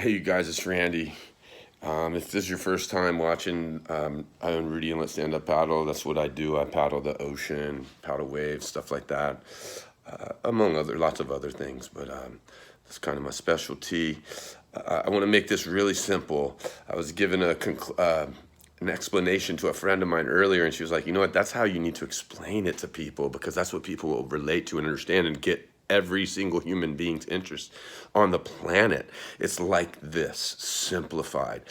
Hey, you guys, it's Randy. If this is your first time watching, I own Rudy and Let's Stand Up Paddle. That's what I do. I paddle the ocean, paddle waves, stuff like that, among lots of other things. But that's kind of my specialty. I want to make this really simple. I was given an explanation to a friend of mine earlier, and she was like, "You know what? That's how you need to explain it to people, because that's what people will relate to and understand and get." Every single human being's interest on the planet. It's like this, simplified.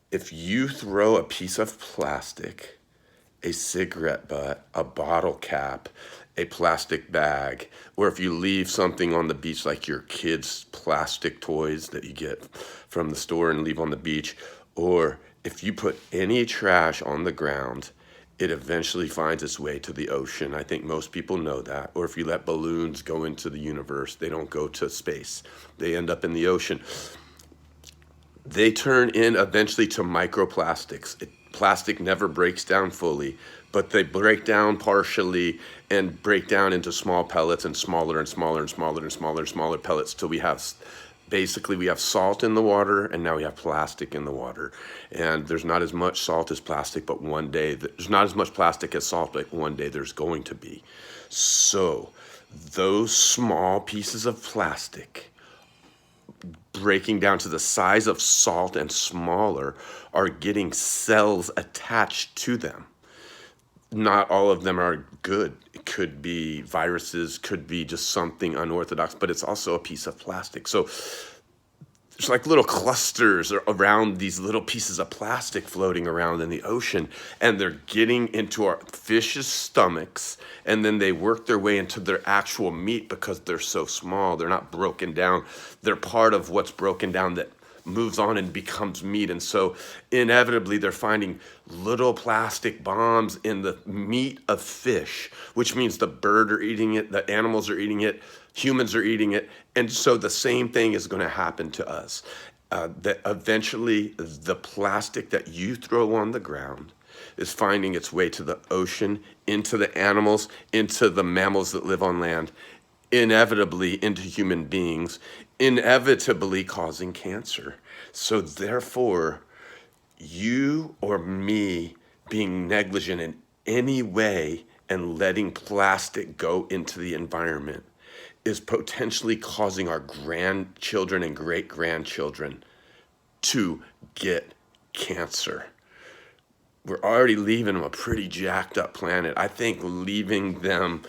If you throw a piece of plastic, a cigarette butt, a bottle cap, a plastic bag, or if you leave something on the beach like your kids' plastic toys that you get from the store and leave on the beach, or if you put any trash on the ground, it eventually finds its way to the ocean. I think most people know that. Or if you let balloons go into the universe, they don't go to space. They end up in the ocean. They turn in eventually to microplastics. Plastic never breaks down fully, but they break down partially and break down into small pellets and smaller and smaller and smaller and smaller and smaller pellets till we have salt in the water, and now we have plastic in the water. And there's not as much salt as plastic, but one day there's not as much plastic as salt, but one day there's going to be. So those small pieces of plastic breaking down to the size of salt and smaller are getting cells attached to them. Not all of them are good. It could be viruses, could be just something unorthodox, but it's also a piece of plastic. So there's like little clusters around these little pieces of plastic floating around in the ocean, and they're getting into our fish's stomachs, and then they work their way into their actual meat because they're so small. They're not broken down. They're part of what's broken down that moves on and becomes meat. And so inevitably they're finding little plastic bombs in the meat of fish, which means the bird are eating it, the animals are eating it, humans are eating it. And so the same thing is going to happen to us. That eventually the plastic that you throw on the ground is finding its way to the ocean, into the animals, into the mammals that live on land, inevitably into human beings, inevitably causing cancer. So therefore, you or me being negligent in any way and letting plastic go into the environment is potentially causing our grandchildren and great-grandchildren to get cancer. We're already leaving them a pretty jacked up planet. I think leaving them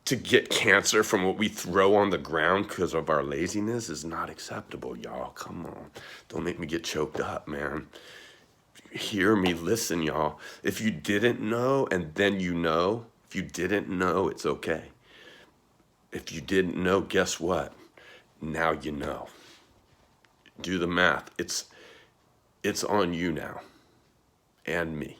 to get cancer from what we throw on the ground because of our laziness is not acceptable, y'all. Come on. Don't make me get choked up, man. Hear me, listen, y'all. If you didn't know and then you know, if you didn't know, it's okay. If you didn't know, guess what? Now you know. Do the math. It's on you now and me.